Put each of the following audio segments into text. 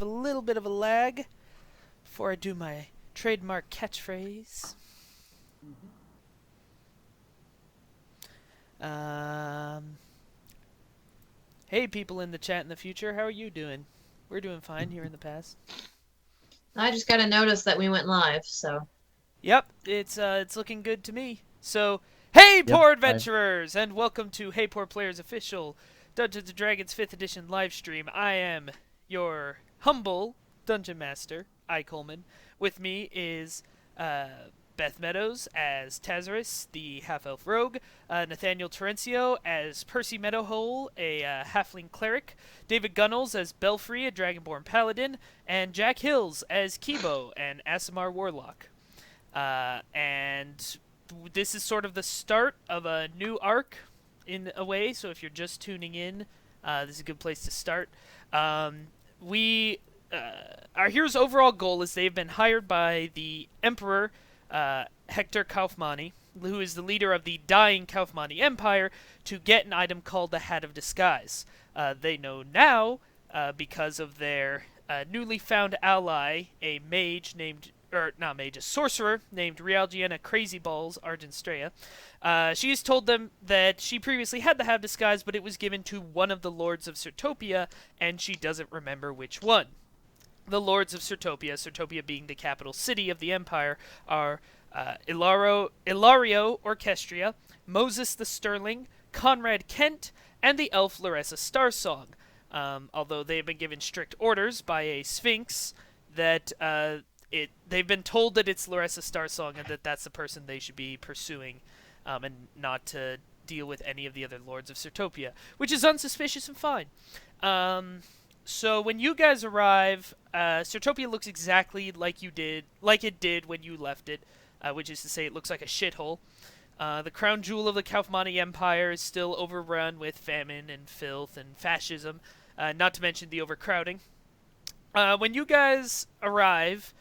a little bit of a lag before I do my trademark catchphrase. Hey, people in the chat in the future, how are you doing? We're doing fine here in the past. I just got a notice that we went live, so. Yep, it's looking good to me. So, hey, Yep, poor I adventurers, and welcome to HeyPoorPlayer's official Dungeons & Dragons 5th edition live stream. I am your humble dungeon master, Coleman. With me is Beth Meadows as Taseris, the half-elf rogue, Nathaniel Terencio as Percy Meadowhole, a halfling cleric, David Gunnels as Belfry, a Dragonborn Paladin, and Jack Hills as Kibo, an Aasimar Warlock. And this is sort of the start of a new arc in a way, so if you're just tuning in, this is a good place to start. Our hero's overall goal is they've been hired by the Emperor Hector Kaufmani, who is the leader of the dying Kaufmani Empire, to get an item called the Hat of Disguise. They know now, because of their newly found ally, a mage named not mage, a sorcerer named Realgiana Crazyballs Argenstrea. She has told them that she previously had the Hat of Disguise, but it was given to one of the lords of Syrtopia, and she doesn't remember which one. The lords of Syrtopia, Syrtopia being the capital city of the empire, are Ilario Orchestria, Moses the Sterling, Conrad Kent, and the elf Larissa Starsong. Although they have been given strict orders by a sphinx that they've been told that it's Larissa Starsong and that that's the person they should be pursuing, and not to deal with any of the other lords of Syrtopia, which is unsuspicious and fine. So when you guys arrive, Syrtopia looks exactly like it did when you left it, which is to say it looks like a shithole. The crown jewel of the Kaufmani Empire is still overrun with famine and filth and fascism, not to mention the overcrowding. When you guys arrive,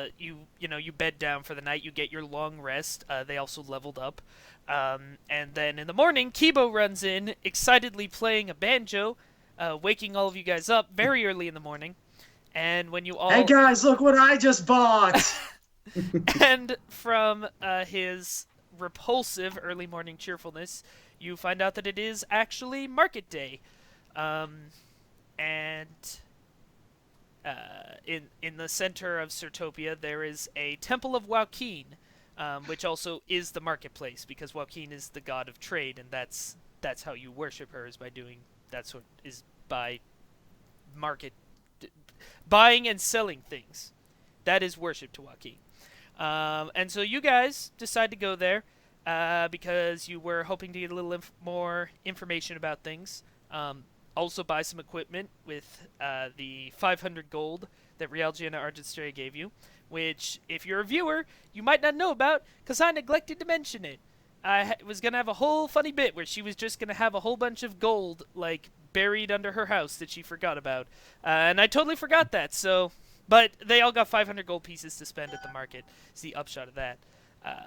you bed down for the night. You get your long rest. They also leveled up, and then in the morning, Kibo runs in, excitedly playing a banjo, waking all of you guys up very early in the morning. And when you all Hey guys, look what I just bought! and from his repulsive early morning cheerfulness, you find out that it is actually market day, and in the center of Syrtopia, there is a Temple of Waukeen, which also is the marketplace, because Waukeen is the god of trade, and that's how you worship her, is by doing by market buying and selling things. That is worship to Waukeen. And so you guys decide to go there because you were hoping to get a little more information about things. Also buy some equipment with the 500 gold that Realgiana Argenstrea gave you, which, if you're a viewer, you might not know about, because I neglected to mention it. I was going to have a whole funny bit where she was just going to have a whole bunch of gold, like, buried under her house that she forgot about. And I totally forgot that, so... But they all got 500 gold pieces to spend at the market. It's the upshot of that.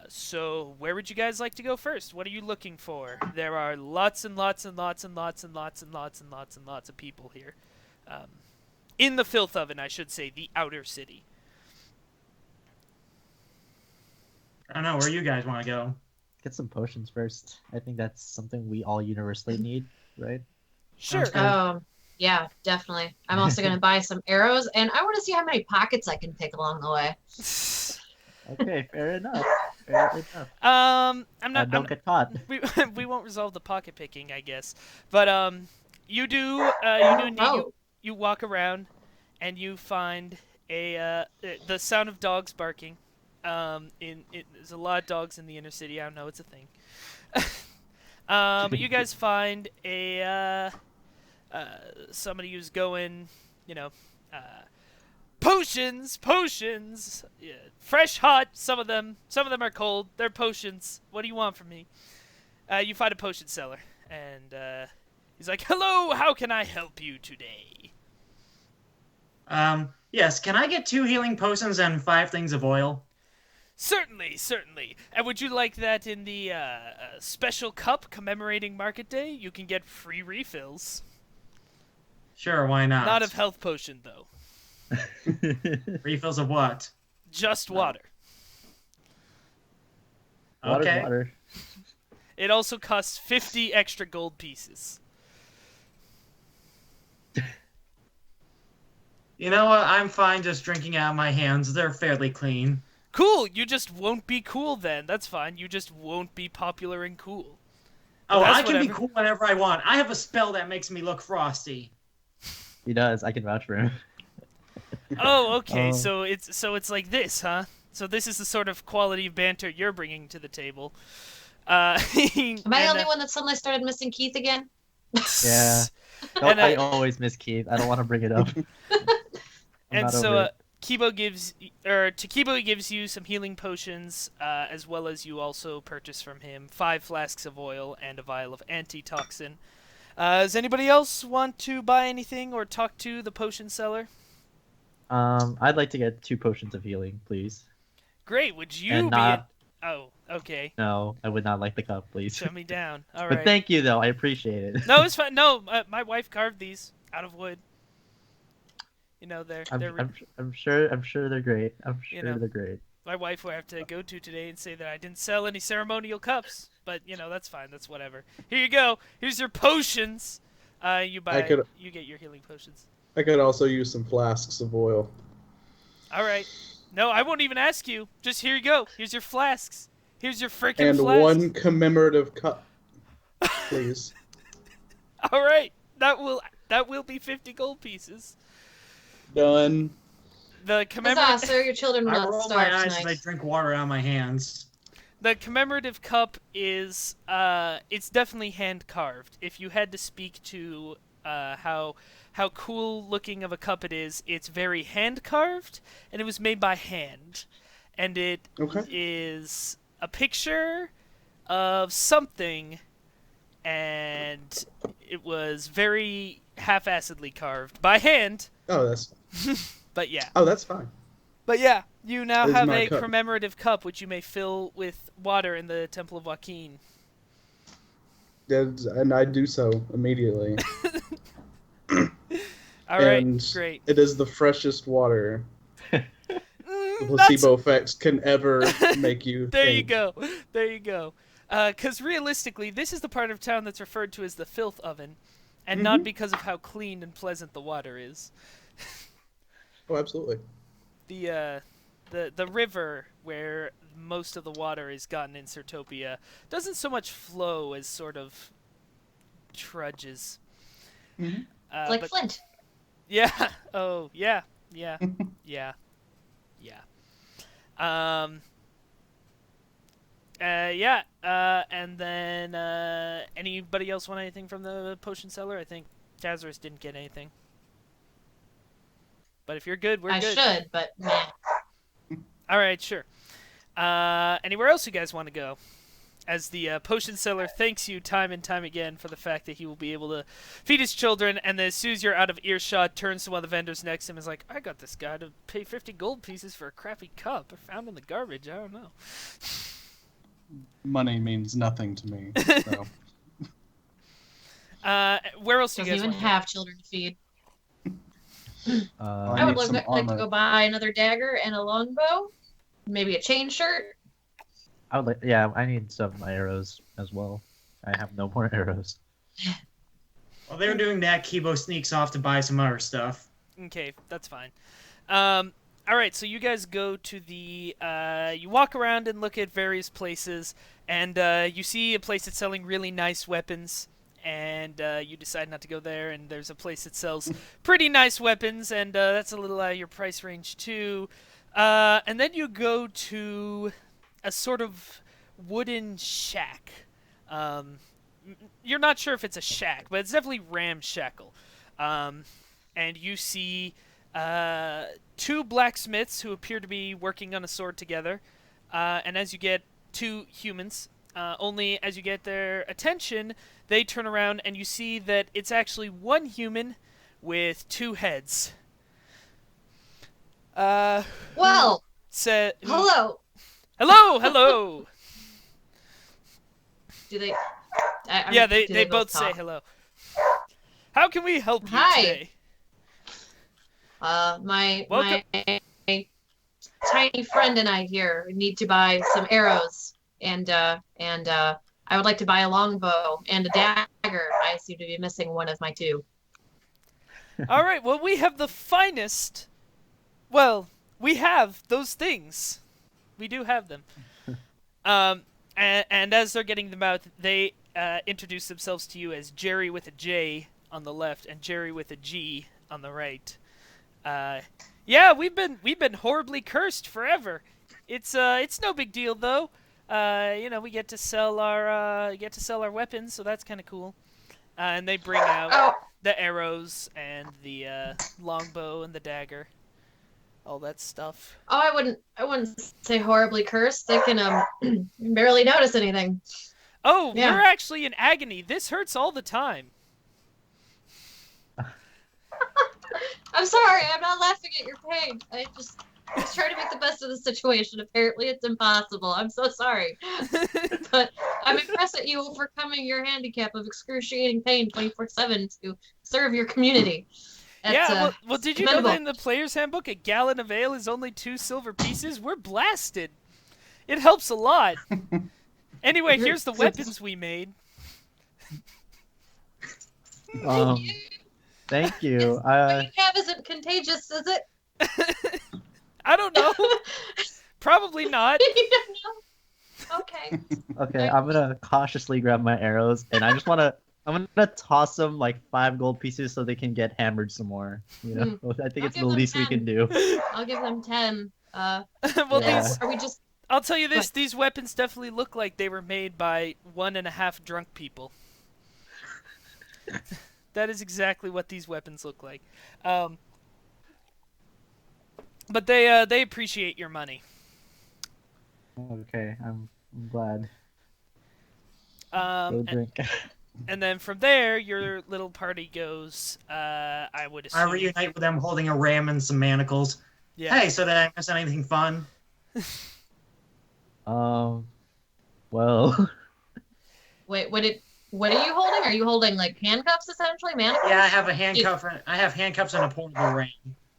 So where would you guys like to go first? What are you looking for? There are lots and lots and lots and lots and lots and lots and lots and lots of people here. In the filth oven, I should say, the outer city. I don't know, where you guys want to go? get some potions first. I think that's something we all universally need, right? Sure. Yeah, definitely. I'm also going to buy some arrows, and I want to see how many pockets I can pick along the way. Okay, fair enough. Fair enough. I'm not. Don't get caught. We won't resolve the pocket picking, I guess. But you do. You walk around, and you find the sound of dogs barking. There's a lot of dogs in the inner city. I don't know, it's a thing. But you guys find somebody who's going, potions, yeah, fresh, hot. Some of them are cold. They're potions. What do you want from me? You find a potion seller, and he's like, "Hello, how can I help you today?" Yes, can I get 2 healing potions and 5 things of oil? Certainly. And would you like that in the special cup commemorating Market Day? You can get free refills. Sure, why not? Not of health potion, though. Refills of what? Just water. Water's Okay. water. It also costs 50 extra gold pieces. You know what? I'm fine just drinking out of my hands. They're fairly clean. Cool, you just won't be cool then. That's fine. You just won't be popular and cool. But Oh, that's I can be whatever. cool whenever I want. I have a spell that makes me look frosty. He does. I can vouch for him. Oh, okay. Oh. So it's like this, huh? So this is the sort of quality of banter you're bringing to the table. Am I the only one that suddenly started missing Keith again? Yeah. And, I always miss Keith. I don't want to bring it up. I'm And not so over it. Kibo gives he gives you some healing potions, as well as you also purchase from him 5 flasks of oil and a vial of antitoxin. Does anybody else want to buy anything or talk to the potion seller? I'd like to get 2 potions of healing, please. Great. Would you And be? not- Oh, okay. No, I would not like the cup, please. Shut me down. All But right. thank you, though. I appreciate it. No, it's fine. No, my wife carved these out of wood. You know, they're I'm sure they're great. I'm sure You know. they're great. my wife will have to go to today and say that I didn't sell any ceremonial cups. But you know, that's fine. That's whatever. Here you go. Here's your potions. You buy. You get your healing potions. I could also use some flasks of oil. All right. No, I won't even ask you. Just here you go. Here's your flasks. Here's your freaking And flasks. one commemorative cup, please. All right. That will be 50 gold pieces. Done. The Huzzah, commemorative sir, your children will I not roll starve my eyes as I tonight. drink water out of my hands. The commemorative cup is it's definitely hand carved. If you had to speak to how cool looking of a cup it is, it's very hand carved, and it was made by hand, and it is Okay. a picture of something, and it was very half-assedly carved by hand. Oh, that's But fine. But yeah, you now This is have my a cup. commemorative cup which you may fill with water in the Temple of Waukeen. And I do so immediately. All right, And great. It is the freshest water the That's- placebo effects can ever make you There think. you go. There you go. Because realistically, this is the part of town that's referred to as the filth oven, and not because of how clean and pleasant the water is. Oh, absolutely. The river where most of the water is gotten in Syrtopia doesn't so much flow as sort of trudges. Mhm. Like but- Flint. Yeah. Oh, yeah. Yeah. Yeah. Yeah. Yeah. And then anybody else want anything from the potion seller? I think Taseris didn't get anything. But if you're good, we're I good. should, but meh. All right, sure. Anywhere else you guys want to go? As the potion seller thanks you time and time again for the fact that he will be able to feed his children, and then as soon as you're out of earshot, turns to one of the vendors next to him and is like, I got this guy to pay 50 gold pieces for a crappy cup I found in the garbage. I don't know. Money means nothing to me. So. Where else do you Doesn't guys even want to have children to feed. Uh, I would need some like to armor. go buy another dagger and a longbow. Maybe a chain shirt. I would like. Yeah, I need some arrows as well. I have no more arrows. While they're doing that, Kibo sneaks off to buy some other stuff. Okay, that's fine. All right, so you guys go to the. You walk around and look at various places, and you see a place that's selling really nice weapons, and you decide not to go there. And there's a place that sells pretty nice weapons, and that's a little out of your price range too. And then you go to a sort of wooden shack. You're not sure if it's a shack, but it's definitely ramshackle. And you see 2 blacksmiths who appear to be working on a sword together. And as you get 2 humans, only as you get their attention, they turn around and you see that it's actually 1 human with 2 heads. Well, hello. Hello! Do they? Yeah, do they both say talk? hello. How can we help you Hi. today? My Welcome. tiny friend and I here need to buy some arrows, and I would like to buy a longbow and a dagger. I seem to be missing one of my two. All right. Well, we have the finest. Well, we have those things. We do have them. And as they're getting them out, they introduce themselves to you as Jerry with a J on the left and Jerry with a G on the right. Yeah, we've been horribly cursed forever. It's no big deal though. We get to sell our weapons, so that's kind of cool. And they bring out Oh, the arrows and the longbow and the dagger, all that stuff. I wouldn't say horribly cursed. They can barely notice anything. Oh, Yeah. we're actually in agony. This hurts all the time. I'm sorry, I'm not laughing at your pain. I just try to make the best of the situation. Apparently, it's impossible. I'm so sorry. But I'm impressed at you overcoming your handicap of excruciating pain 24/7 to serve your community. That's, Well, did you know that commendable. in the player's handbook, a gallon of ale is only 2 silver pieces? We're blasted. It helps a lot. Anyway, here's the weapons we made. Thank you. What you have isn't contagious, is it? I don't know. Probably not. You don't know? Okay. Okay, I'm gonna cautiously grab my arrows, and I'm gonna toss them like 5 gold pieces so they can get hammered some more. You know, I think I'll it's give the them least we 10. can do. I'll give them 10. Well, Yeah. these Are we just... I'll tell you this, What? these weapons definitely look like they were made by 1.5 drunk people. That is exactly what these weapons look like. But they appreciate your money. Okay, I'm glad. Go And, drink. and then from there, your little party goes, I would assume. I reunite with them holding a ram and some manacles. Yeah. Hey, so did I miss anything fun? Well, Wait, what are you holding? Are you holding, like, handcuffs, essentially? Manacles? Yeah, I have a handcuff. I have handcuffs and a portable ram.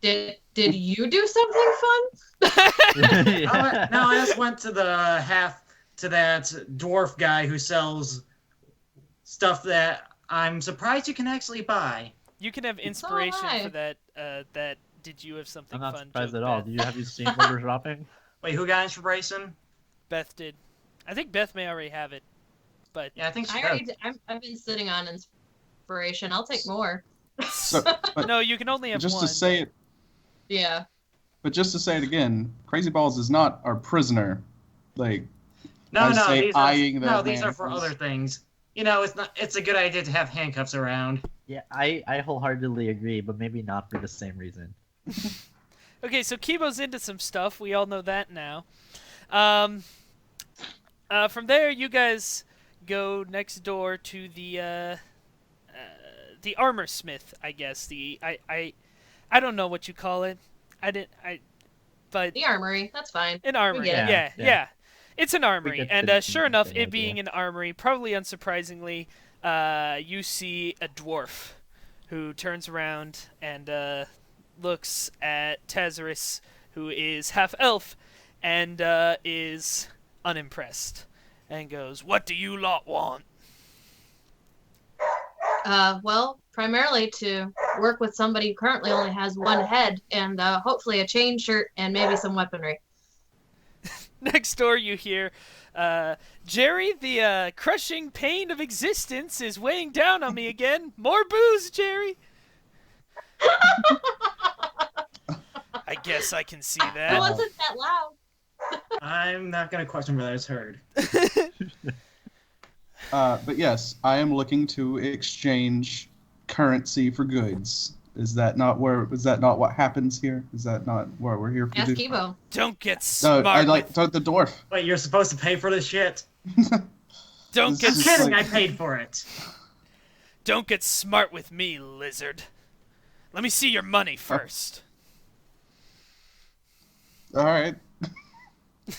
Did you do something fun? yeah. No, I just went to that dwarf guy who sells stuff that I'm surprised you can actually buy. You can have So am inspiration I. for that did you have something I'm not fun surprised joke, at all. Beth. Have you seen what we're shopping? Wait, who got inspiration? Beth did. I think Beth may already have it. But Yeah, I think she I does. already, I've been sitting on inspiration. I'll take more. So, but no, you can only have just one. to say it, Yeah. but just to say it again, Crazy Balls is not our prisoner. Like, No, I no, say these are, eyeing the no, these are for manacles. other things. You know, it's a good idea to have handcuffs around. Yeah, I wholeheartedly agree, but maybe not for the same reason. Okay, so Kibo's into some stuff. We all know that now. From there, you guys go next door to the armor smith, I guess. I don't know what you call it. But The armory. That's fine. an armory. get it. Yeah. Yeah. It's an armory, get and the sure enough, idea. it being an armory, probably unsurprisingly, you see a dwarf who turns around and looks at Taseris, who is half elf, and is unimpressed, and goes, "What do you lot want?" Well, primarily to work with somebody who currently only has one head, and hopefully a chain shirt and maybe some weaponry. Next door, you hear, "Jerry, the crushing pain of existence is weighing down on me again. More booze, Jerry." I guess I can see It that. wasn't that loud. I'm not gonna question whether it's heard. But yes, I am looking to exchange currency for goods. Is that not what happens here? Is that not what we're here to Ask do? Kibo. Don't get No, smart. I like with, the dwarf. Wait, you're supposed to pay for this shit? don't this get I'm is kidding, like- I paid for it. don't get smart with me, lizard. Let me see your money first. All right.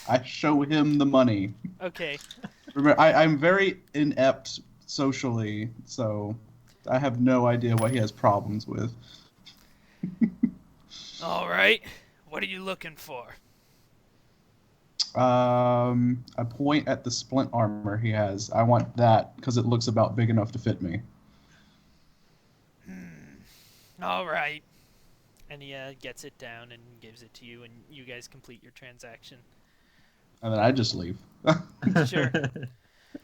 I show him the money. Okay. Remember, I'm very inept socially, so I have no idea what he has problems with. All right. What are you looking for? I point at the splint armor he has. I want that because it looks about big enough to fit me. All right. And he gets it down and gives it to you, and you guys complete your transaction. And then I just leave. Sure.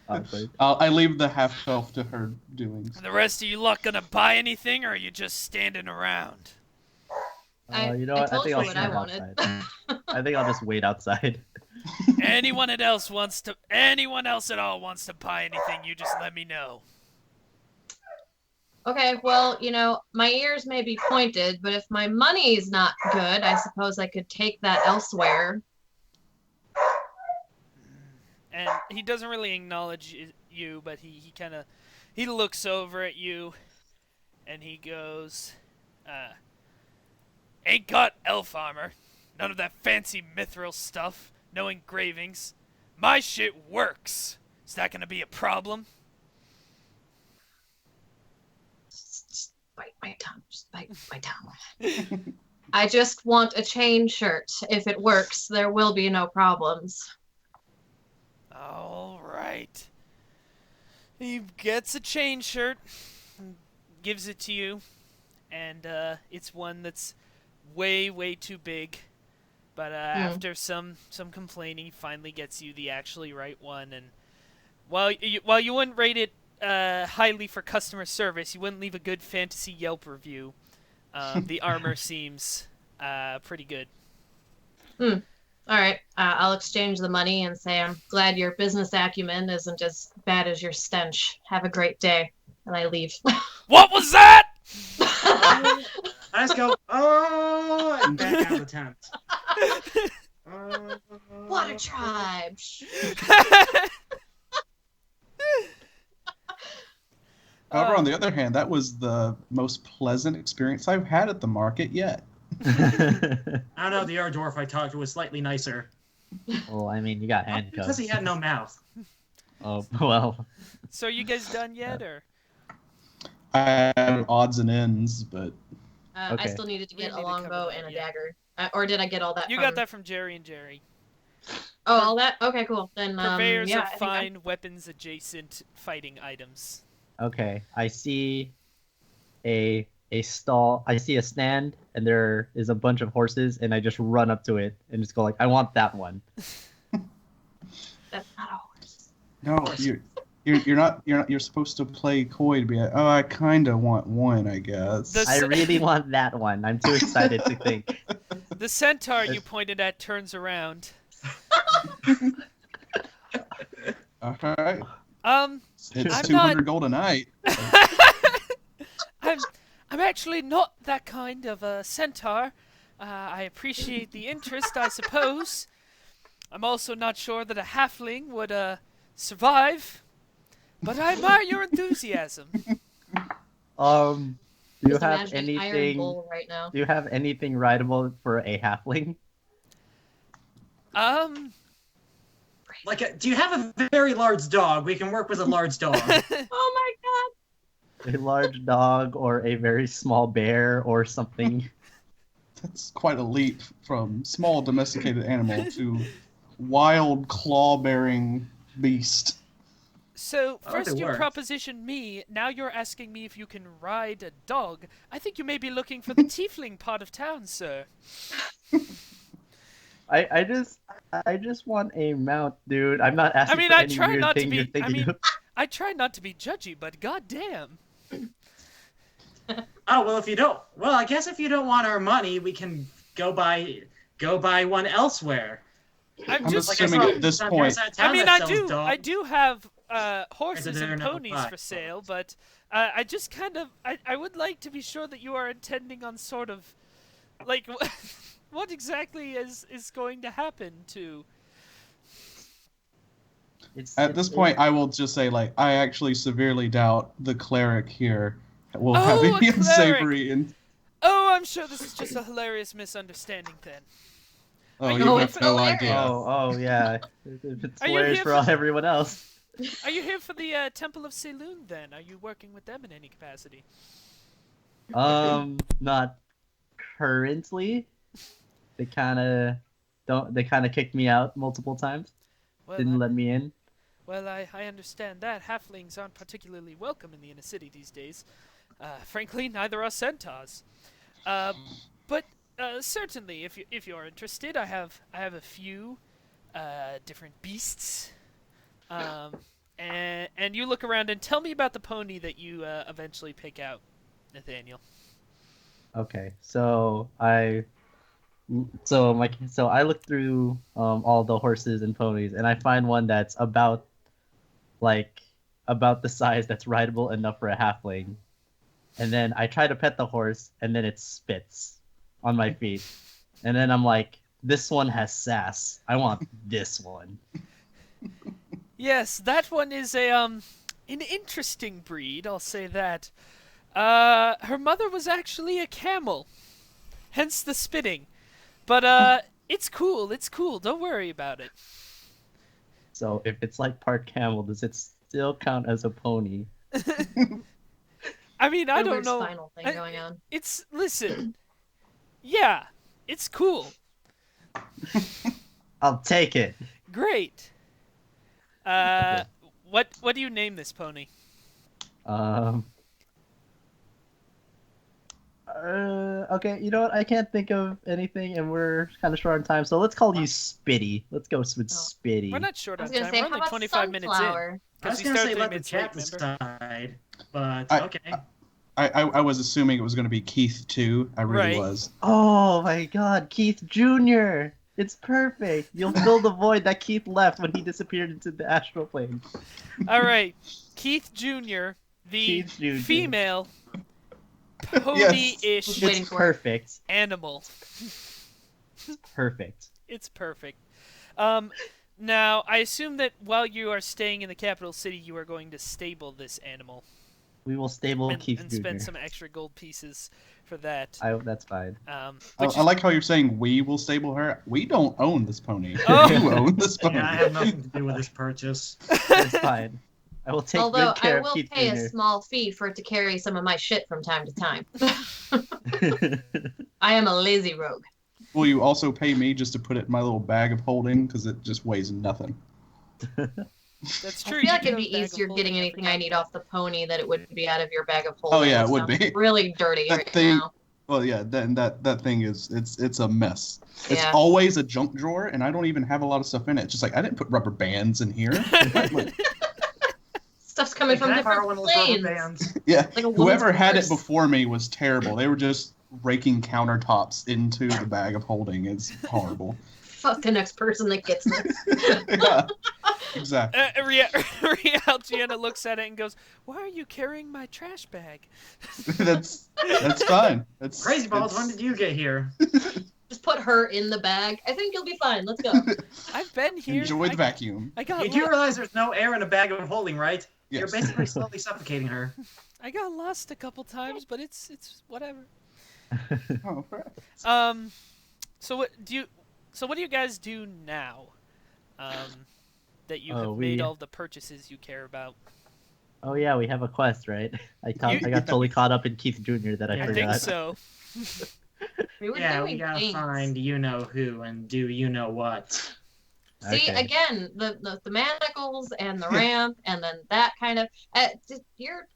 Awkward. I leave the half elf to her doings. And the rest of you lot gonna buy anything, or are you just standing around? You know I what? I told think you I'll what I stand wanted. outside. I think I'll just wait outside. Anyone else at all wants to buy anything, you just let me know. Okay, well, my ears may be pointed, but if my money's not good, I suppose I could take that elsewhere. And he doesn't really acknowledge you, but he looks over at you, and he goes, ain't got elf armor. None of that fancy mithril stuff. No engravings. My shit works. Is that gonna be a problem? Just bite my tongue. Just bite my tongue. I just want a chain shirt. If it works, there will be no problems. All right. He gets a chain shirt, gives it to you, and it's one that's way, way too big. But after some complaining, he finally gets you the actually right one. And while you wouldn't rate it highly for customer service, you wouldn't leave a good fantasy Yelp review. The armor seems pretty good. All right, I'll exchange the money and say I'm glad your business acumen isn't as bad as your stench. Have a great day. And I leave. What was that? I just go, oh, and back out of the tent. Water tribe. However, on the other hand, that was the most pleasant experience I've had at the market yet. I don't know, the other dwarf I talked to was slightly nicer. Well, I mean, you got handcuffs. Because he had no mouth. Oh, well. So are you guys done yet, or? I have odds and ends, but I Okay. still needed to We get a need to longbow cover and that, a yeah. dagger. Or did I get all that You from... got that from Jerry and Jerry. Oh, all that? Okay, cool. Then, Purveyors yeah, of I think I'm- fine weapons-adjacent fighting items. Okay, I see a stall. I see a stand, and there is a bunch of horses, and I just run up to it and just go like, I want that one. That's not a horse. no, you're supposed to play coy to be like, oh, I kind of want one, I guess. The- I really want that one. I'm too excited to think. The centaur you pointed at turns around. All right, I'm it's not- 200 gold a night. I'm actually not that kind of a centaur. I appreciate the interest, I suppose. I'm also not sure that a halfling would survive, but I admire your enthusiasm. Do you Just have imagining Iron anything? Bull right now. Do you have anything rideable for a halfling? Like, do you have a very large dog? We can work with a large dog. Oh my god! A large dog or a very small bear or something? That's quite a leap from small domesticated animal to wild claw-bearing beast. So, Oh, first it you works. propositioned me, now you're asking me if you can ride a dog. I think you may be looking for the tiefling part of town, sir. I just want a mount, dude. I'm not asking mean, for I any try weird not to thing be- you're I thinking mean- of. I try not to be judgy, but goddamn. Oh, well, I guess if you don't want our money, we can go buy one elsewhere. I'm I'm just assuming at this There's point, that I town mean, that I sells dogs. do have horses there and no ponies buy? for sale, but I just kind of I would like to be sure that you are intending on sort of like what exactly is going to happen to. at this point, I will just say, like, I actually severely doubt the cleric here will have Oh, a any cleric! unsavory and Oh, I'm sure this is just a hilarious misunderstanding then. oh, Are you you have it's no hilarious. idea. Oh yeah. If it's Are you hilarious here for for- everyone else. Are you here for the Temple of Saloon then? Are you working with them in any capacity? Not currently. They kind of don't. They kind of kicked me out multiple times. Well, Didn't let me in. Well, I understand that. Halflings aren't particularly welcome in the inner city these days. Frankly, neither are centaurs. But certainly, if you're interested, I have a few different beasts. And you look around and tell me about the pony that you eventually pick out, Nathaniel. Okay, so I look through all the horses and ponies, and I find one that's about the size that's rideable enough for a halfling. And then I try to pet the horse, and then it spits on my feet. And then I'm like, this one has sass. I want this one. Yes, that one is an interesting breed, I'll say that. Her mother was actually a camel, hence the spitting. But it's cool, don't worry about it. So if it's like part camel, does it still count as a pony? I mean, I A don't weird know. spinal thing going on. Listen, yeah, it's cool. I'll take it. Great. What do you name this pony? Okay, you know what? I can't think of anything, and we're kind of short on time, so let's call you Spitty. Let's go with Spitty. We're not short I on was gonna time. say, We're how only about 25 minutes in. sunflower? I was we gonna started say 3 let the minutes chat late, remember? decide, but I- okay. I was assuming it was going to be Keith too. I really Right. was. Oh my God, Keith Jr. It's perfect. You'll fill the void that Keith left when he disappeared into the astral plane. All right, Keith Jr., the Keith Jr. female pony-ish Yes. Waiting It's for it. perfect. animal. Perfect. It's perfect. Now, I assume that while you are staying in the capital city, you are going to stable this animal We will stable Keith and Jr. spend some extra gold pieces for that. That's fine. Which I like how you're saying we will stable her. We don't own this pony. Oh. You own this pony. Yeah, I have nothing to do with this purchase. It's fine. I will take Although good care I of will Keith pay a Jr. small fee for it to carry some of my shit from time to time. I am a lazy rogue. Will you also pay me just to put it in my little bag of holding because it just weighs nothing? That's true. I feel you like do it'd be have a bag of easier holding, getting anything I forgot. need off the pony than it would be out of your bag of holding. Oh yeah, it which would sounds be. really dirty That right thing- now. Well, yeah, that thing is it's a mess. It's Yeah. always a junk drawer, and I don't even have a lot of stuff in it. It's just like I didn't put rubber bands in here. Like, Stuff's coming from Can I borrow different one of those rubber planes. bands? yeah, Like a woman's whoever had it purse. before me was terrible. They were just raking countertops into the bag of holding. It's horrible. Fuck the next person that gets this. Yeah, exactly. Realgiana looks at it and goes, "Why are you carrying my trash bag?" That's fine. That's Crazy balls, that's- when did you get here? Just put her in the bag. I think you'll be fine. Let's go. I've been here. Enjoy the vacuum. I got You do lo- realize there's no air in a bag of holding, right? You're Yes. basically slowly suffocating her. I got lost a couple times, but it's whatever. Oh, right. So what do you guys do now? That you have made we- all the purchases you care about. Oh yeah, we have a quest, right? I You- got totally caught up in Keith Jr. that I Yeah, I forgot. think so. We were Yeah, doing we gotta things. find you know who and do you know what. See, Okay. again, the manacles and the ramp and then that kind of... your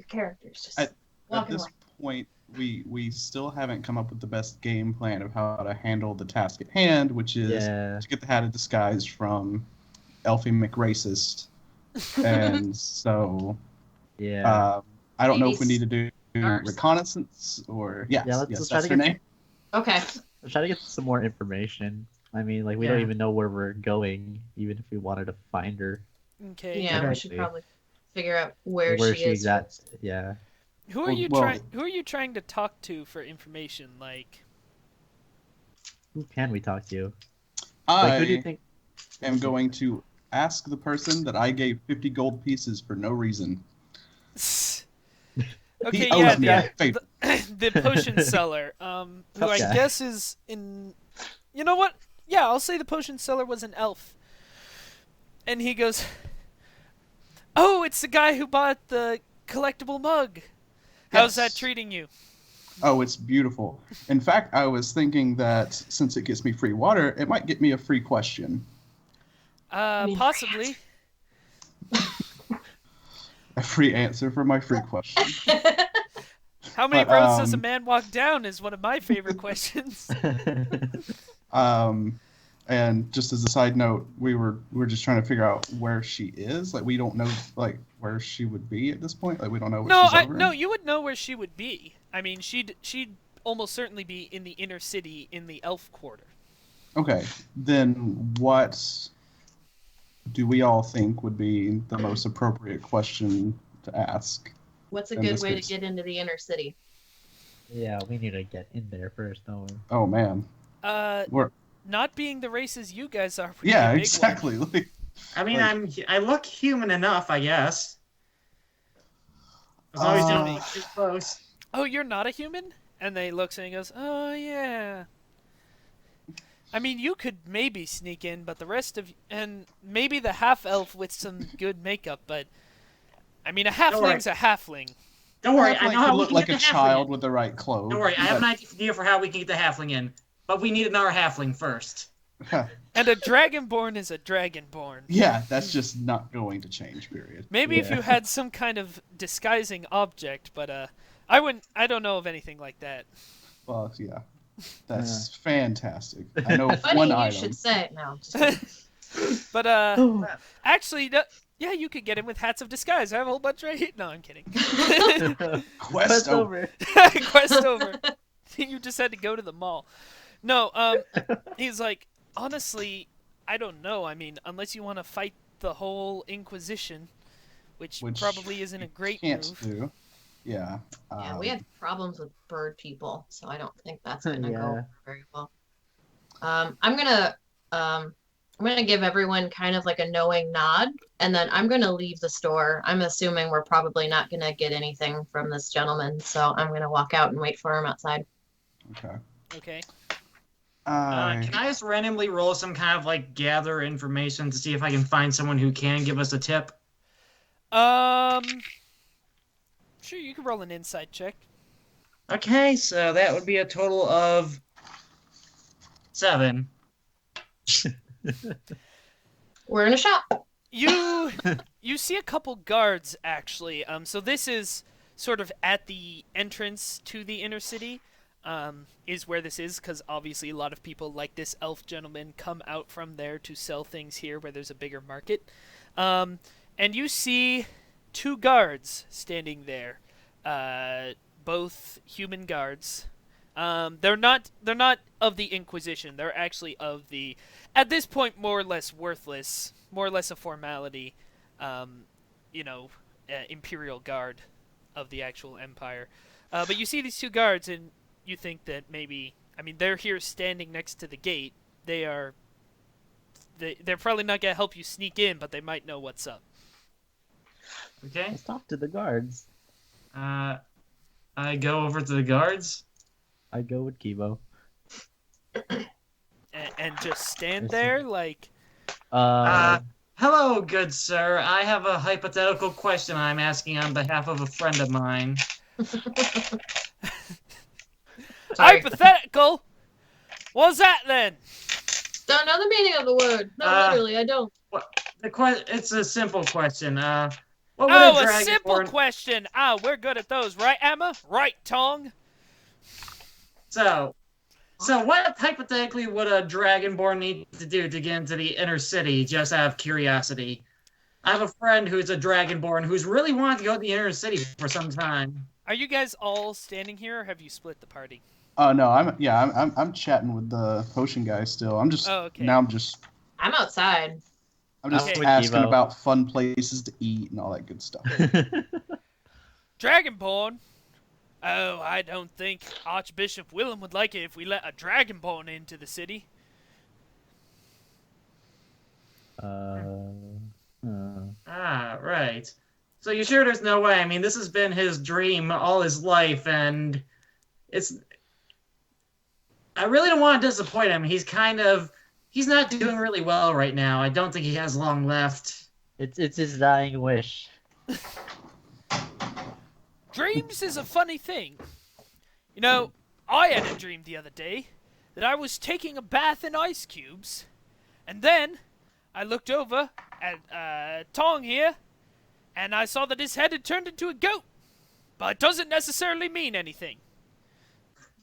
character's just At walking this away. point, we still haven't come up with the best game plan of how to handle the task at hand, which is Yeah. to get the hat of disguise from Elfie McRacist. And so Yeah. I don't know if we Maybe need to do stars. reconnaissance or Yeah, let's yes, try that's to her get- name. Okay. I'm trying to get some more information. I mean, like we don't Yeah. even know where we're going, even if we wanted to find her. Okay. Yeah, we Okay. should probably figure out where she is. she's at. Yeah. Who are Well- you well- trying? Who are you trying to talk to for information? Like, Who can we talk to? I Like, who do you think? am going to ask the person that I gave 50 gold pieces for no reason. okay, he owes yeah, me the, a favor. the potion seller, who I Okay. guess is in. You know what? Yeah, I'll say the potion seller was an elf. And he goes, Oh, it's the guy who bought the collectible mug. How's that Yes. treating you? Oh, it's beautiful. In fact, I was thinking that since it gets me free water, it might get me a free question. mean, Possibly. A free answer for my free question. How many But, roads does a man walk down is one of my favorite questions. And just as a side note, we're just trying to figure out where she is. Like we don't know like where she would be at this point. Like we don't know what she's over. No, you would know where she would be. I mean, she'd almost certainly be in the inner city in the Elf Quarter. Okay, then what do we all think would be the most appropriate question to ask? What's a In good this way case. to get into the inner city? Yeah, we need to get in there first, don't we? Oh man, we're Not being the races you guys are. Would be yeah, a big exactly. Like, I mean, Like- I look human enough, I guess. As long as you don't Uh, get too close. One. Oh, you're not a human? And they looks and he goes, "Oh yeah." I mean, you could maybe sneak in, but the rest of and maybe the half elf with some good makeup, but I mean, a halfling's a halfling. Don't worry, halfling I know how could we look can like get a the halfling child in. with the right clothes. Don't worry, I have an idea for how we can get the halfling in. But we need another halfling first. And a dragonborn is a dragonborn. Yeah, that's just not going to change. Period. Maybe if Yeah. you had some kind of disguising object, but I don't know of anything like that. Well, yeah, that's fantastic. I know Funny one you item. should say it now. Just kidding. But actually, yeah, you could get him with hats of disguise. I have a whole bunch right here. No, I'm kidding. Quest over. Quest over. You just had to go to the mall. No, he's like, honestly, I don't know. I mean, unless you want to fight the whole Inquisition, which probably isn't a great Can't move. do. Yeah. Yeah, we had problems with bird people, so I don't think that's gonna go Yeah. very well. I'm gonna give everyone kind of like a knowing nod, and then I'm gonna leave the store. I'm assuming we're probably not gonna get anything from this gentleman, so I'm gonna walk out and wait for him outside. Okay. Okay. Can I just randomly roll some kind of like gather information to see if I can find someone who can give us a tip? Sure, you can roll an insight check. Okay, so that would be a total of 7. We're in a shop. You see a couple guards actually. So this is sort of at the entrance to the inner city. Is where this is, because obviously a lot of people like this elf gentleman come out from there to sell things here where there's a bigger market. And you see 2 guards standing there, both human guards. They're not of the Inquisition. They're actually of the, at this point, more or less worthless, more or less a formality, Imperial Guard of the actual Empire. But you see these 2 guards, and you think that maybe, I mean, they're here standing next to the gate. They're probably not gonna help you sneak in, but they might know what's up. Okay. Let's talk to the guards. I go over to the guards. I go with Kibo. And just stand there like, Hello, good sir. I have a hypothetical question I'm asking on behalf of a friend of mine. Sorry. hypothetical? What's that then? Don't know the meaning of the word. No, literally, I don't. It's a simple question. What would Oh, a a dragonborn... simple question. We're good at those, right, Emma? Right, Tong? So what hypothetically would a dragonborn need to do to get into the inner city, just out of curiosity? I have a friend who's a dragonborn who's really wanted to go to the inner city for some time. Are you guys all standing here, or have you split the party? No, I'm chatting with the potion guy still. I'm just Oh, okay. now I'm just outside. Okay. asking Kibo. about fun places to eat and all that good stuff. Dragonborn? Oh, I don't think Archbishop Willem would like it if we let a Dragonborn into the city. Right. So you're sure there's no way? I mean, this has been his dream all his life, and I really don't want to disappoint him. He's not doing really well right now. I don't think he has long left. It's his dying wish. Dreams is a funny thing. You know, I had a dream the other day that I was taking a bath in ice cubes, and then I looked over at Tong here, and I saw that his head had turned into a goat. But it doesn't necessarily mean anything.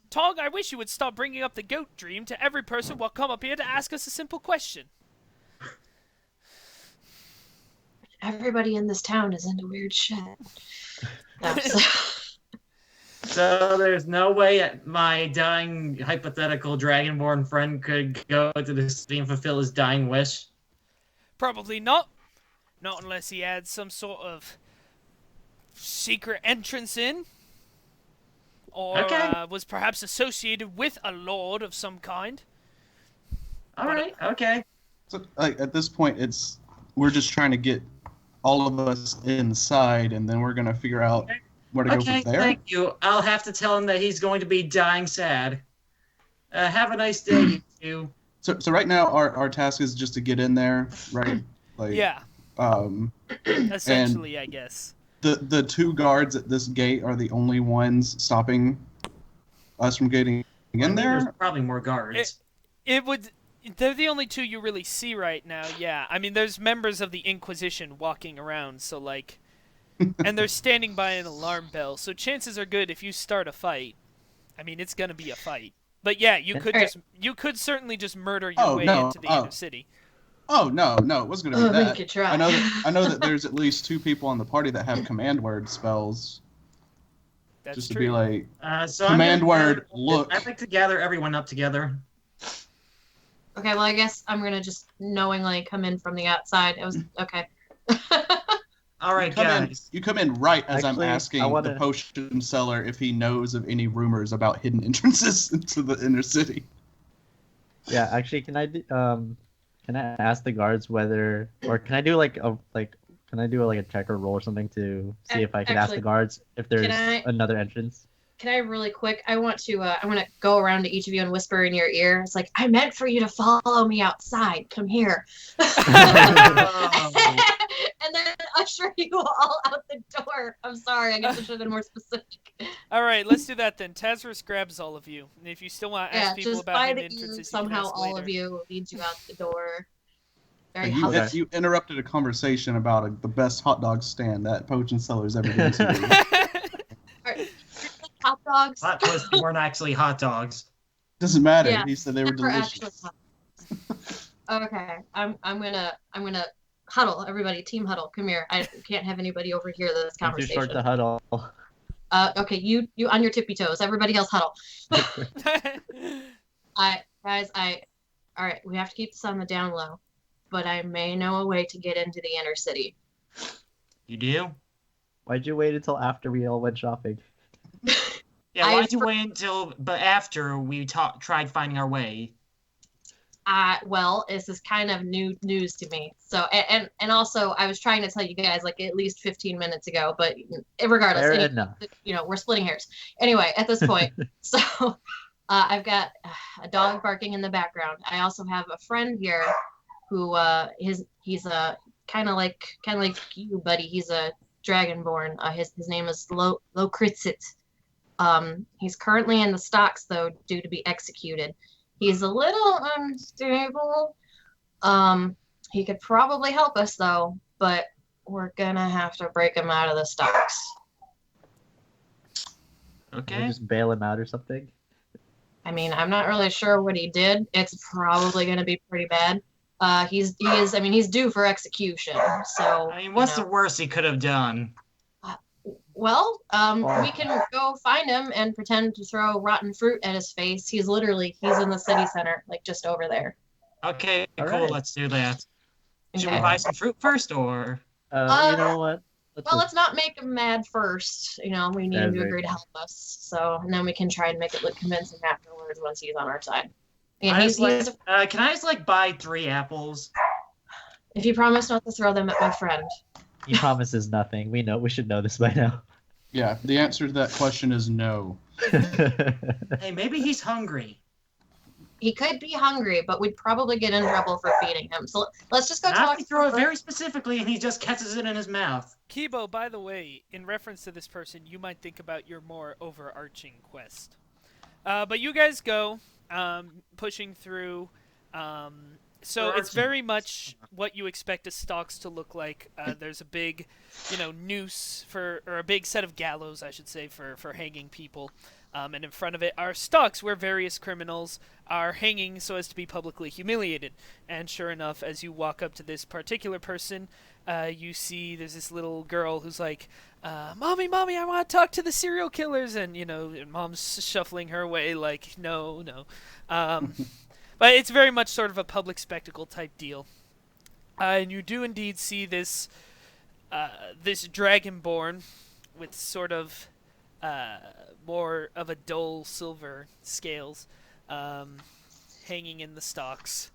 Tong, I wish you would stop bringing up the goat dream to every person while come up here to ask us a simple question. Everybody in this town is into weird shit. No, So there's no way my dying hypothetical Dragonborn friend could go to the city and fulfill his dying wish? Probably not. Not unless he had some sort of secret entrance in. Or Okay. Was perhaps associated with a lord of some kind. Alright, okay. So, like, at this point, we're just trying to get all of us inside, and then we're gonna figure out where to go Okay, from there. thank you. I'll have to tell him that he's going to be dying sad. Have a nice day, you two. So right now, our task is just to get in there, right? Like, Yeah, essentially, I guess. The two guards at this gate are the only ones stopping us from getting in There's there. probably more guards. They're the only two you really see right now, yeah. I mean, there's members of the Inquisition walking around, so like... and they're standing by an alarm bell, so chances are good if you start a fight. I mean, it's gonna be a fight. But yeah, you could certainly just murder your way into the inner city. Oh no, it wasn't gonna be we that. could try. I know that there's at least two people on the party that have command word spells. That's Just true. to be like, So command I'm gonna word, look. I'd like to gather everyone up together. Okay, well, I guess I'm gonna just knowingly come in from the outside. It was okay. Alright, guys. You come in right as Actually, I'm asking I wanna- the potion seller if he knows of any rumors about hidden entrances into the inner city. Yeah, actually, can I ask the guards whether, or can I do like a check or roll or something to see if I can ask Actually, the guards if there's I- another entrance? Can I really quick? I want to go around to each of you and whisper in your ear. It's like, I meant for you to follow me outside. Come here. And then usher you all out the door. I'm sorry. I guess I should have been more specific. Alright, let's do that then. Taseris grabs all of you. And if you still want to ask Yeah, people just about by hidden the ear, entrances, you can somehow ask all later. of you leads you out the door. Very You, Okay. you interrupted a conversation about the best hot dog stand that potion seller's ever been to. hot dogs. Plot twist, they weren't actually hot dogs. Doesn't matter. Yeah, He said they were They're actually delicious. hot dogs. Okay, I'm gonna huddle, everybody. Team huddle. Come here. I can't have anybody overhear this I'm too short conversation. to huddle. Okay, you on your tippy toes. Everybody else huddle. All right. We have to keep this on the down low, but I may know a way to get into the inner city. You do? Why'd you wait until after we all went shopping? Yeah, I why'd you for- wait until after we tried finding our way? Well, this is kind of news to me. So, and also, I was trying to tell you guys like at least 15 minutes ago, but regardless, Fair enough. we're splitting hairs. Anyway, at this point, so I've got a dog barking in the background. I also have a friend here who he's a kind of like you, buddy. He's a Dragonborn. His name is Lokritzit. He's currently in the stocks though, due to be executed. He's a little unstable. He could probably help us though, but we're gonna have to break him out of the stocks. Can we Okay. just bail him out or something? I mean, I'm not really sure what he did. It's probably gonna be pretty bad. He's due for execution. So I mean, what's the worst he could have done? we can go find him and pretend to throw rotten fruit at his face. He's in the city center, like just over there. Okay, All cool. right. Let's do that. Should we Okay. buy some fruit first, or? You know what? Let's not make him mad first. We need him to very agree to help us. So, and then we can try and make it look convincing afterwards once he's on our side. And Can I he's, just buy 3 apples? if you promise not to throw them at my friend. He promises nothing. We should know this by now. Yeah, the answer to that question is no. Hey, maybe he's hungry. he could be hungry, but we'd probably get in trouble for feeding him. So let's just go Not if talk we to throw him it first. very specifically and he just catches it in his mouth. Kibo, by the way, in reference to this person, you might think about your more overarching quest. But you guys go, pushing through. So it's very much what you expect a stocks to look like. There's a big, noose or a big set of gallows, I should say, for hanging people. And in front of it are stocks where various criminals are hanging so as to be publicly humiliated. And sure enough, as you walk up to this particular person, you see there's this little girl who's like, Mommy, I want to talk to the serial killers. And, and Mom's shuffling her way like, no. But it's very much sort of a public spectacle type deal. And you do indeed see this Dragonborn with sort of more of a dull silver scales hanging in the stocks.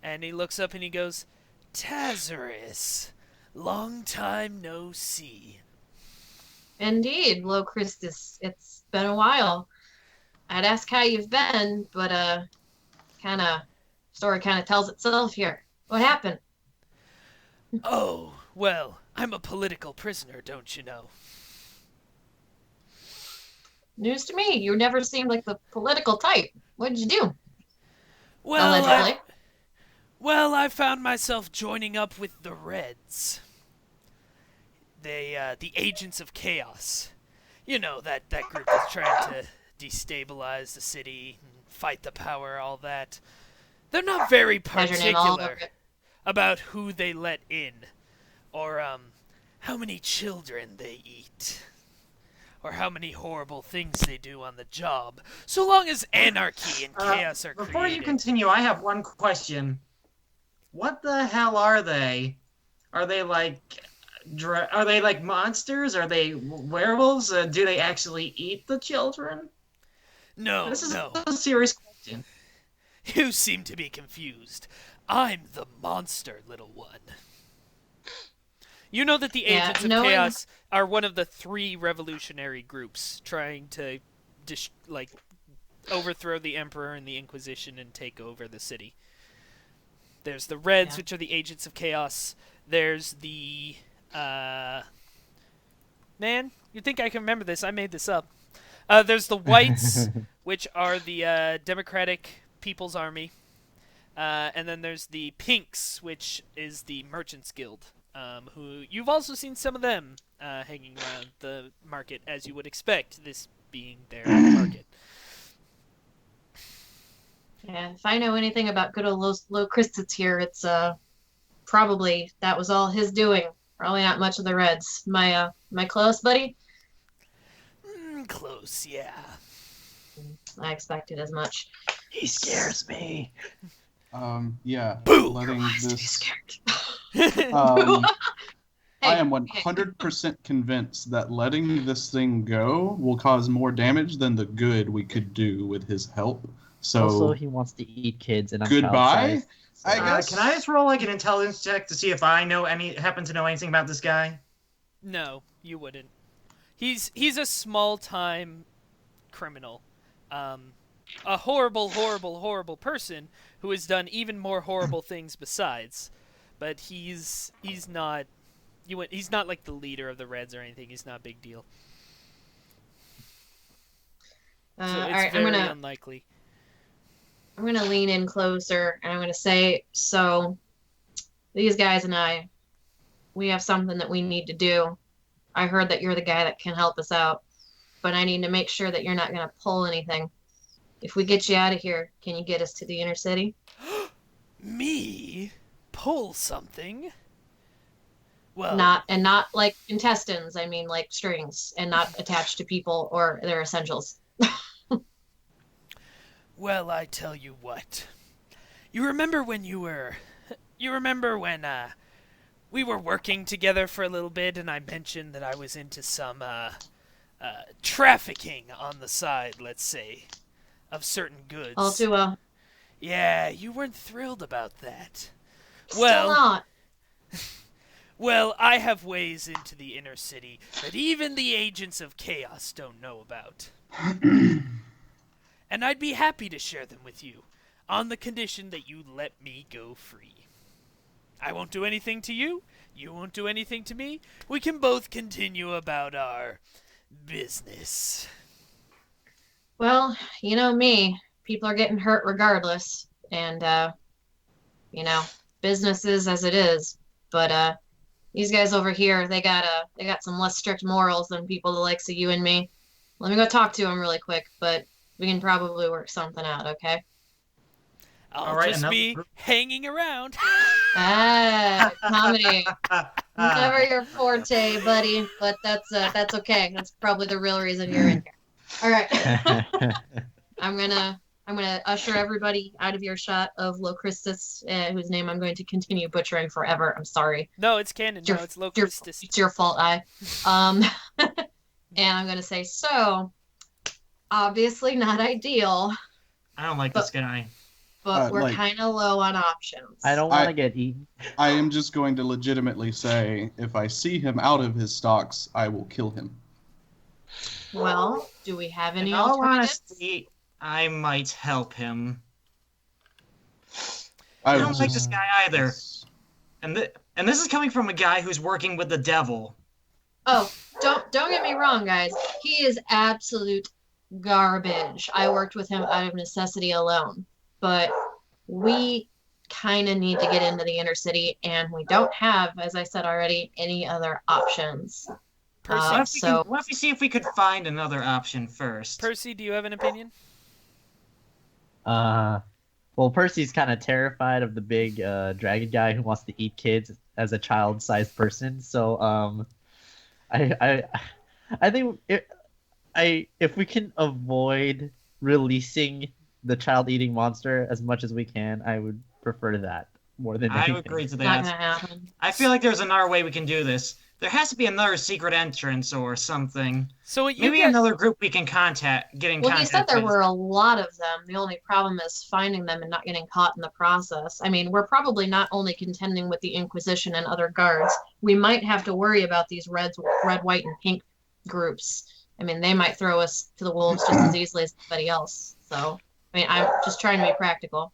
And he looks up and he goes, Taseris, long time no see. Indeed, Lo Christus. It's been a while. I'd ask how you've been, but story kind of tells itself here. What happened? Oh, well, I'm a political prisoner, don't you know? News to me. You never seemed like the political type. What did you do? Well, Allegedly. I found myself joining up with the Reds. The Agents of Chaos. You know, that group that's trying to destabilize the city, fight the power, all that. They're not very Has your name all over particular it? about who they let in, or how many children they eat, or how many horrible things they do on the job, so long as anarchy and chaos are Before created. you continue, I have one question. What the hell are they? Are they like monsters? Are they werewolves? Do they actually eat the children? No, This is no. a serious question. You seem to be confused. I'm the monster, little one. You know that the Yeah, Agents of knowing- Chaos are one of the 3 revolutionary groups trying to, overthrow the Emperor and the Inquisition and take over the city. There's the Reds, Yeah. which are the Agents of Chaos. There's the, Man, you'd think I can remember this. I made this up. There's the Whites, which are the Democratic People's Army. And then there's the Pinks, which is the Merchants Guild, who you've also seen some of them hanging around the market, as you would expect, this being their market. Yeah, if I know anything about good old Lo Christus here, it's probably that was all his doing. Probably not much of the Reds. My close buddy? Close, yeah. I expected as much. He scares me. Yeah. Boo! Letting Christ, he's this. scared. I Hey, am hey. 100% convinced that letting this thing go will cause more damage than the good we could do with his help. So Also, he wants to eat kids, and I'm goodbye? child-sized, I so- guess- Can I just roll like an intelligence check to see if I happen to know anything about this guy? No, you wouldn't. He's a small-time criminal. A horrible, horrible, horrible person who has done even more horrible things besides. But he's not... He's not like the leader of the Reds or anything. He's not a big deal. So All it's right, very unlikely. I'm gonna lean in closer and I'm gonna say, so these guys and I, we have something that we need to do. I heard that you're the guy that can help us out, but I need to make sure that you're not gonna pull anything. If we get you out of here, can you get us to the inner city? Me? Pull something? Well, Not like intestines, I mean like strings, and not attached to people or their essentials. well, I tell you what. You remember when we were working together for a little bit and I mentioned that I was into some trafficking on the side, let's say, of certain goods. All too well. Yeah, you weren't thrilled about that. Still Well, not. well, I have ways into the inner city that even the Agents of Chaos don't know about. And I'd be happy to share them with you. on the condition that you let me go free. I won't do anything to you. You won't do anything to me. We can both continue about our business. Well, you know me. People are getting hurt regardless. And, business is as it is. But, these guys over here, they got some less strict morals than people the likes of you and me. Let me go talk to them really quick, but we can probably work something out, okay? I'll All right, just another be group. hanging around. Ah, comedy. Never your forte, buddy, but that's okay. That's probably the real reason you're in here. All right. I'm gonna usher everybody out of earshot of Locristus, whose name I'm going to continue butchering forever. I'm sorry. No, it's canon. No, it's Locristus. It's your fault, and I'm gonna say, so obviously not ideal, I don't like this guy. but we're like- kind of low on options. I don't want to get eaten. I am just going to legitimately say, if I see him out of his stocks, I will kill him. Well, do we have any In all alternatives? honesty, I might help him. I I will don't like this just- guy either. And this is coming from a guy who's working with the devil. Oh, don't get me wrong, guys. He is absolute garbage. I worked with him out of necessity alone. But we kind of need to get into the inner city, and we don't have, as I said already, any other options. Percy, What if we see if we could find another option first? Percy, do you have an opinion? Well, Percy's kind of terrified of the big dragon guy who wants to eat kids as a child-sized person. So, I think if we can avoid releasing the child-eating monster as much as we can, I would prefer that more than I anything. agree to Not gonna that. happen. I feel like there's another way we can do this. There has to be another secret entrance or something. So what you Maybe guys, another group we can get in Well, contact he said there with. were a lot of them. The only problem is finding them and not getting caught in the process. I mean, we're probably not only contending with the Inquisition and other guards. We might have to worry about these red, white, and pink groups. I mean, they might throw us to the wolves just as easily as anybody else. So, I mean, I'm just trying to be practical.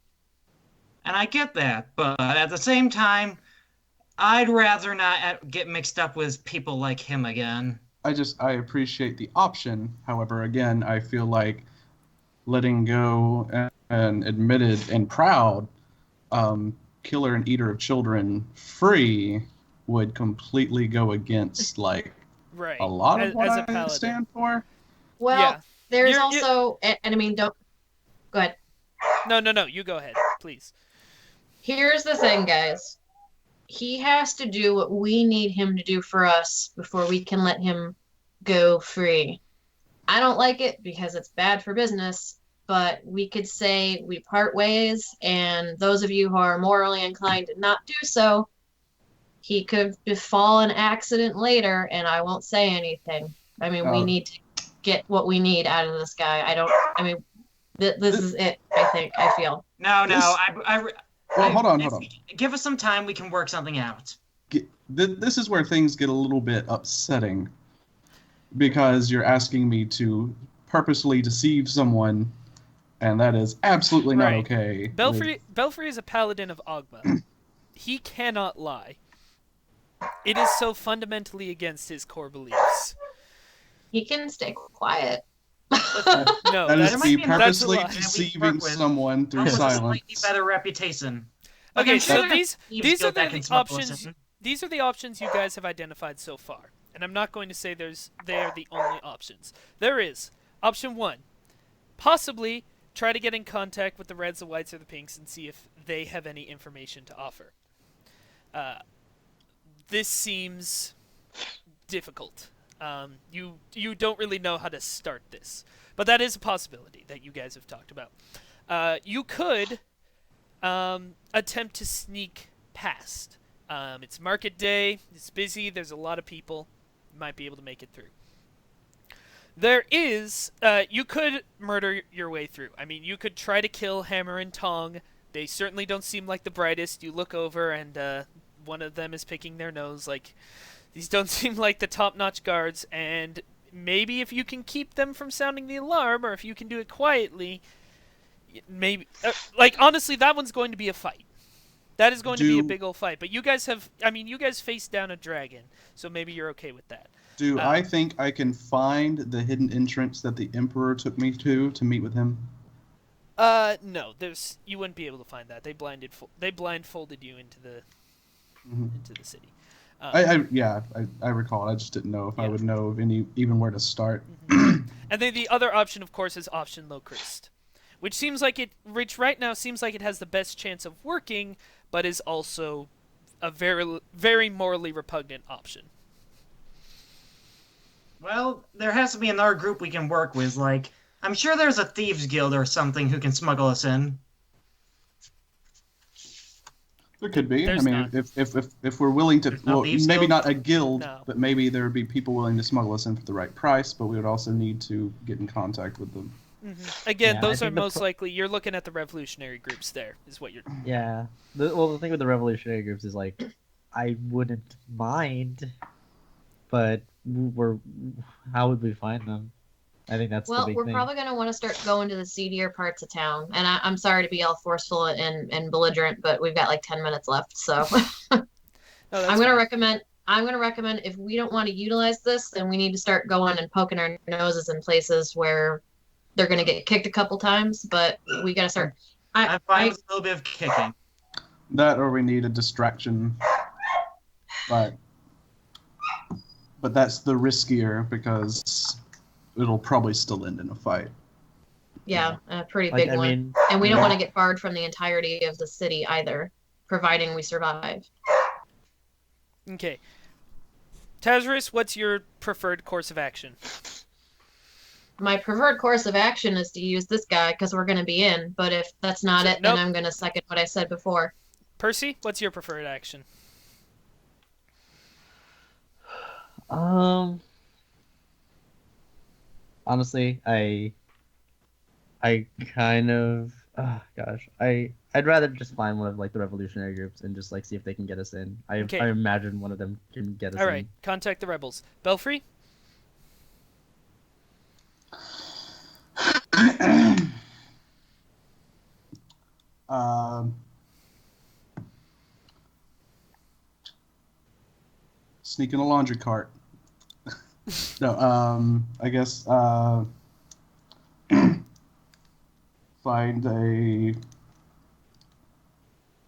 And I get that, but at the same time, I'd rather not get mixed up with people like him again. I appreciate the option. However, again, I feel like letting go and admitted and proud killer and eater of children free would completely go against like right? a lot of as what a I paladin. stand for. Well, Yeah. there's You're- also, and I mean, don't, go ahead. No. You go ahead, please. Here's the thing, guys. He has to do what we need him to do for us before we can let him go free. I don't like it because it's bad for business, but we could say we part ways, and those of you who are morally inclined to not do so, he could befall an accident later, and I won't say anything. I mean, we Oh. need to get what we need out of this guy. This is it, I feel. No, Well, hold on. Give us some time. We can work something out. This is where things get a little bit upsetting because you're asking me to purposely deceive someone, and that is absolutely not Right. okay. Belfry is a paladin of Ogma. He cannot lie. It is so fundamentally against his core beliefs. He can stay quiet. No, That is There to might be be another purposely lie. that we can deceiving work with. someone through With a silence. slightly better reputation. Like, Okay, I'm sure so there's these thieves are guild that the can come up with options. something. These are the options you guys have identified so far, and I'm not going to say they are the only options. There is option 1, possibly try to get in contact with the reds, the whites, or the pinks and see if they have any information to offer. This seems difficult. You don't really know how to start this, but that is a possibility that you guys have talked about. You could attempt to sneak past. It's market day. It's busy. There's a lot of people. You might be able to make it through. There is, you could murder your way through. I mean, you could try to kill Hammer and Tong. They certainly don't seem like the brightest. You look over and one of them is picking their nose. Like, these don't seem like the top-notch guards. And maybe if you can keep them from sounding the alarm, or if you can do it quietly, maybe like honestly, that one's going to be a fight. That is going to be a big old fight. But you guys you guys faced down a dragon, so maybe you're okay with that. Do I think I can find the hidden entrance that the Emperor took me to meet with him? No, you wouldn't be able to find that. They blindfolded you into the city. I recall. I just didn't know if I would know of even where to start. And then the other option, of course, is option Locrist, which right now seems like it has the best chance of working, but is also a very, very morally repugnant option. Well, there has to be another group we can work with. Like, I'm sure there's a thieves guild or something who can smuggle us in. There could be. There's not. If we're willing to, maybe not a guild, No. but maybe there would be people willing to smuggle us in for the right price. But we would also need to get in contact with them. Again, Yeah, those I are think most likely. You're looking at the revolutionary groups. There is what you're. Yeah. The thing with the revolutionary groups is like, I wouldn't mind, but how would we find them? I think that's the Well, big we're thing. probably going to want to start going to the seedier parts of town. And I'm sorry to be all forceful and belligerent, but we've got like 10 minutes left. So I'm going to recommend if we don't want to utilize this, then we need to start going and poking our noses in places where they're going to get kicked a couple times. But we got to start. I'm fine with a little bit of kicking. That, or we need a distraction. But that's the riskier because it'll probably still end in a fight. Yeah, a pretty Like, big one. mean, And we don't want to get barred from the entirety of the city either, providing we survive. Okay. Taseris, what's your preferred course of action? My preferred course of action is to use this guy because we're going to be in. But if that's not it, Nope. then I'm going to second what I said before. Percy, what's your preferred action? Honestly, I kind of, I'd rather just find one of like the revolutionary groups and just like see if they can get us in. Okay. I imagine one of them can get us All in. right, contact the rebels. Belfry? Sneak in a laundry cart. No, I guess find a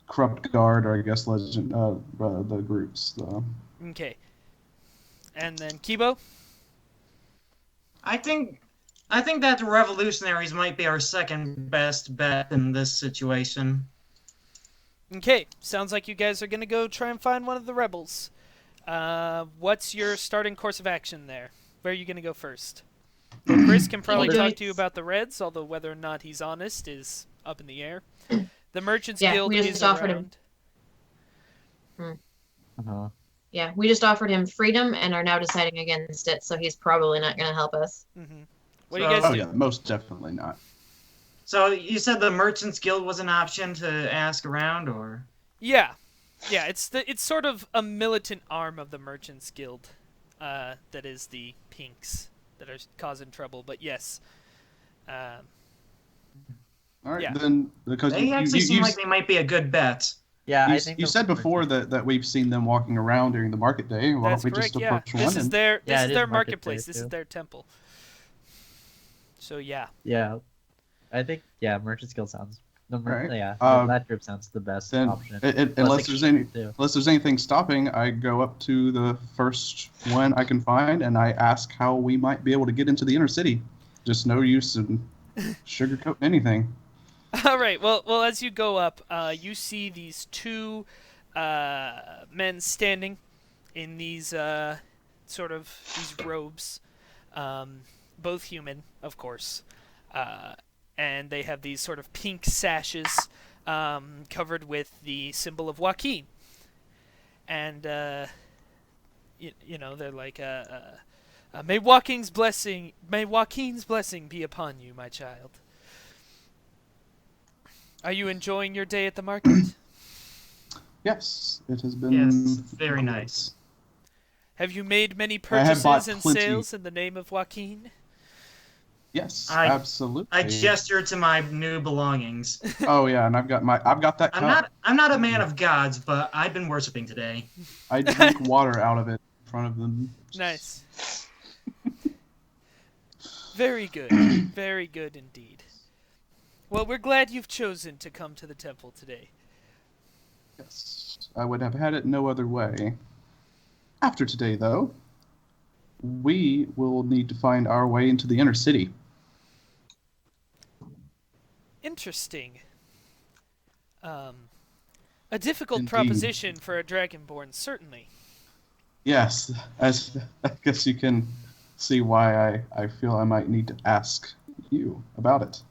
corrupt guard, or I guess legend the groups. Okay. And then Kibo? I think that the revolutionaries might be our second best bet in this situation. Okay, sounds like you guys are going to go try and find one of the rebels. What's your starting course of action there? Where are you going to go first? Well, Chris can probably talk to you about the Reds, although whether or not he's honest is up in the air. The Merchants Guild we just is offered around. Uh-huh. Yeah, we just offered him freedom and are now deciding against it, so he's probably not going to help us. What do you guys do? Yeah, most definitely not. So you said the Merchants Guild was an option to ask around, or? Yeah, it's sort of a militant arm of the Merchants Guild, that is the Pinks that are causing trouble. But yes, All right, Yeah. then because They actually seem like they might be a good bet. Yeah, I you, think you the said before Merchants- that we've seen them walking around during the market day. Why that's don't we correct. just Yeah, approach one? this is their Yeah, it is their market marketplace. day, This is too. their temple. So yeah. Yeah, I think Merchant Guild sounds. Right. That group sounds the best Then, option. unless Plus there's anything stopping, I go up to the first one I can find and I ask how we might be able to get into the inner city. Just no use in sugarcoating anything. All right. Well, as you go up, you see these two men standing in these these robes, both human, of course, and they have these sort of pink sashes covered with the symbol of Waukeen, and they're like, may Waukeen's blessing be upon you, my child. Are you enjoying your day at the market? Yes, it has been. Yes, very nice. Have you made many I have bought purchases and plenty. sales in the name of Waukeen? Yes, I absolutely. gesture to my new belongings. Oh yeah, and I've got that cup. I'm not a man of gods, but I've been worshiping today. I drink water out of it in front of them. Nice. Very good. Very good indeed. Well, we're glad you've chosen to come to the temple today. Yes, I would have had it no other way. After today, though, we will need to find our way into the inner city. Interesting. A difficult Indeed. proposition for a Dragonborn, certainly. Yes, as I guess you can see why I feel I might need to ask you about it.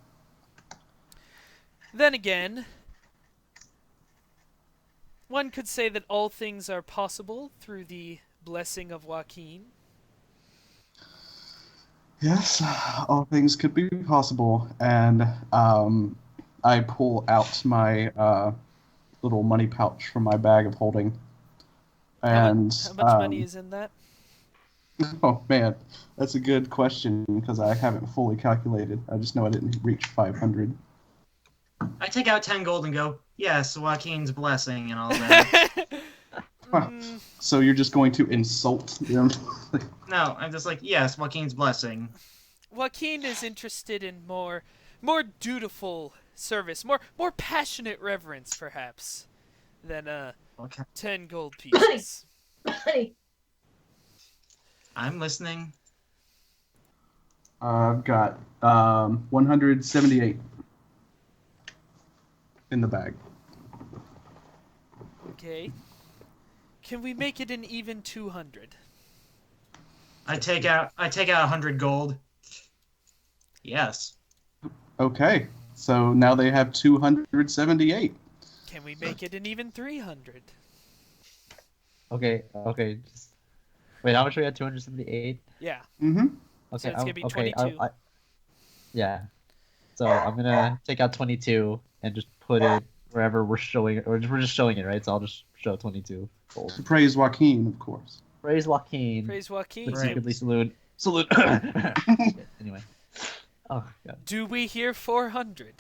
Then again, one could say that all things are possible through the blessing of Waukeen. Yes, all things could be possible, and I pull out my little money pouch from my bag of holding. And How much money is in that? oh man, that's a good question because I haven't fully calculated. I just know I didn't reach 500. I take out 10 gold and go, yes, Joaquin's blessing and all that. So you're just going to insult them? No, I'm just like, yes, Joaquin's blessing. Waukeen is interested in more dutiful service, more passionate reverence, perhaps, than Okay. 10 gold pieces. I'm listening. I've got 178 in the bag. Okay. Can we make it an even 200? I take out 100 gold. Yes. Okay, so now they have 278. Can we make it an even 300? Okay. Wait, how much we had? 278. Yeah. Mm-hmm. Okay. So it's gonna be okay, 22. Yeah. So I'm gonna take out 22 and just put it wherever we're showing it, or we're just showing it, right? So I'll just show 22 gold. Praise Joaquin, of course. Praise Waukeen. Praise Waukeen. Let's Right. secretly salute. Anyway. Oh god. Do we hear 400?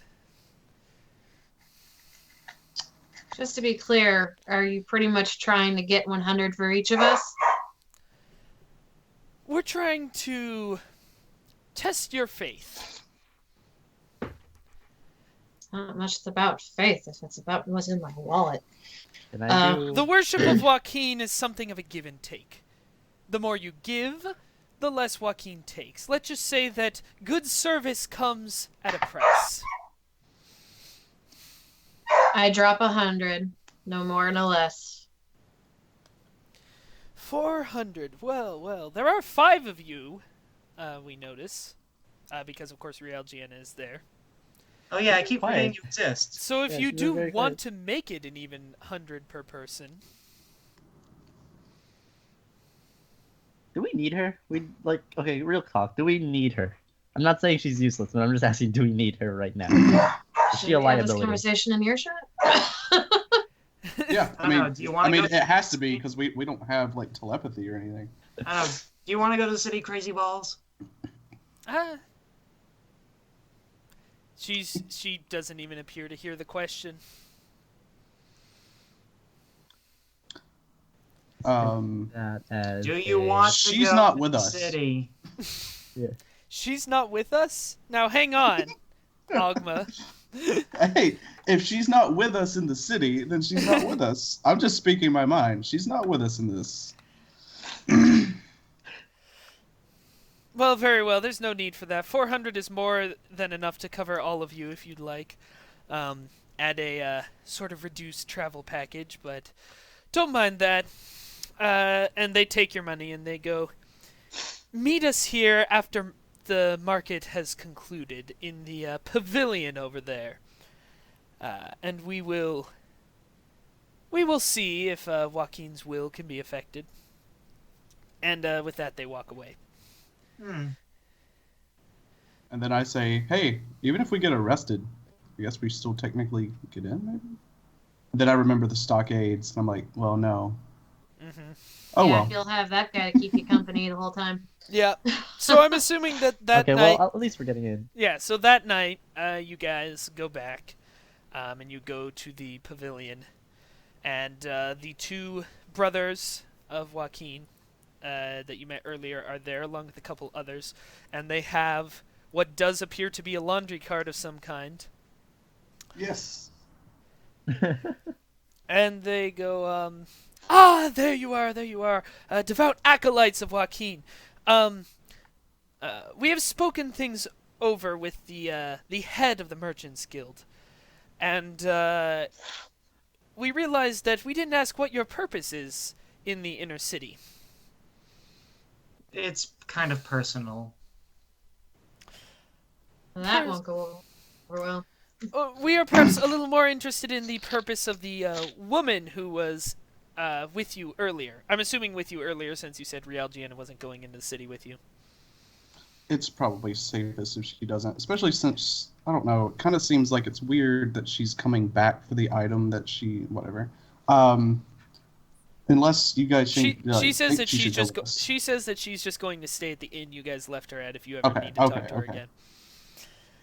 Just to be clear, are you pretty much trying to get 100 for each of us? We're trying to test your faith. It's not much about faith if it's about what's in my wallet. Can I do? The worship of Waukeen is something of a give and take. The more you give, the less Waukeen takes. Let's just say that good service comes at a price. I drop 100, no more, no less. 400. Well, there are 5 of you, we notice. Because, of course, Real Gianna is there. Oh yeah, I keep Quiet. forgetting you exist. So if Yeah, you she's do very want quiet. to make it an even 100 per person, Do we need her? Okay, real talk. Do we need her? I'm not saying she's useless, but I'm just asking, do we need her right now? Is Should she a we have this liability? conversation in your shot? Yeah, I don't know, do you wanna go- it has to be because we don't have like telepathy or anything. I don't know. Do you want to go to the city, Crazy Balls? she doesn't even appear to hear the question. That as Do you a- want to She's go not to with the us. city? She's not with us? Now hang on, Ogma. Hey, if she's not with us in the city, then she's not with us. I'm just speaking my mind. She's not with us in this. Well, very well. There's no need for that. 400 is more than enough to cover all of you if you'd like. Add a sort of reduced travel package, but don't mind that. And they take your money and they go, meet us here after the market has concluded in the pavilion over there. And we will see if Joaquin's will can be affected. And with that, they walk away. And then I say, hey, even if we get arrested, I guess we still technically get in, maybe? And then I remember the stockades, and I'm like, well, no. Oh yeah, well. you'll have that guy to keep you company the whole time. Yeah. So I'm assuming that Okay, night. well, at least we're getting in. Yeah. So that night, you guys go back, and you go to the pavilion, and the two brothers of Waukeen that you met earlier are there, along with a couple others, and they have what does appear to be a laundry cart of some kind. Yes. And they go, there you are, devout acolytes of Waukeen. We have spoken things over with the head of the Merchants Guild, and we realized that we didn't ask what your purpose is in the inner city. It's kind of personal. That won't go over well. We are perhaps a little more interested in the purpose of the woman who was with you earlier. I'm assuming with you earlier, since you said Realgiana wasn't going into the city with you. It's probably safest if she doesn't, especially since, I don't know, it kind of seems like it's weird that she's coming back for the item that she, whatever. Unless you guys think, she says that she she's should just go with us. she says that she's just going to stay at the inn you guys left her at if you ever need to talk to her again.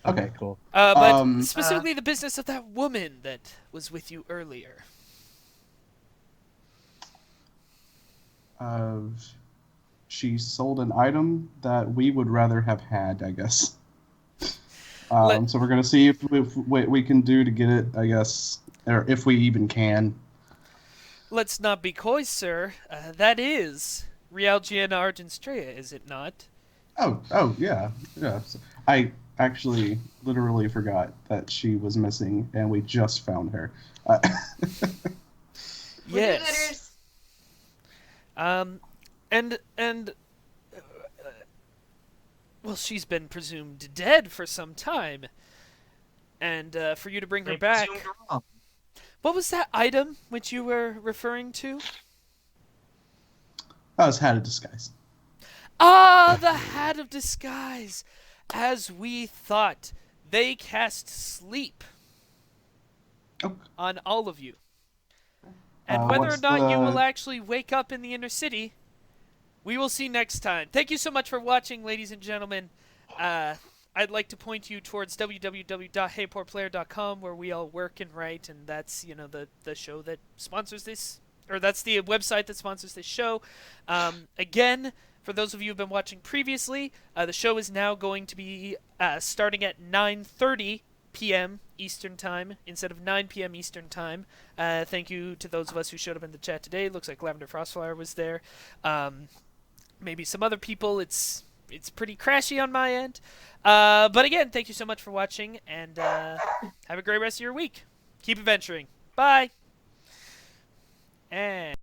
Okay, cool. But specifically the business of that woman that was with you earlier. She sold an item that we would rather have had, I guess. So we're gonna see if we can do to get it, I guess, or if we even can. Let's not be coy, sir. That is Realgiana Argenstrea, is it not? Oh, yeah. So I actually literally forgot that she was missing, and we just found her. Yes. Well, she's been presumed dead for some time, and for you to bring her back. What was that item which you were referring to? I was Hat of Disguise. Ah, the Hat of Disguise! As we thought, they cast sleep on all of you. And whether or what's not you the- will actually wake up in the inner city, we will see next time. Thank you so much for watching, ladies and gentlemen. I'd like to point you towards www.HeyPoorPlayer.com, where we all work and write, and that's the show that sponsors this, or that's the website that sponsors this show. Again, for those of you who've been watching previously, the show is now going to be starting at 9:30 p.m. Eastern Time instead of 9 p.m. Eastern Time. Thank you to those of us who showed up in the chat today. Looks like Lavender Frostfire was there. Maybe some other people. It's pretty crashy on my end. But again, thank you so much for watching, and have a great rest of your week. Keep adventuring. Bye. And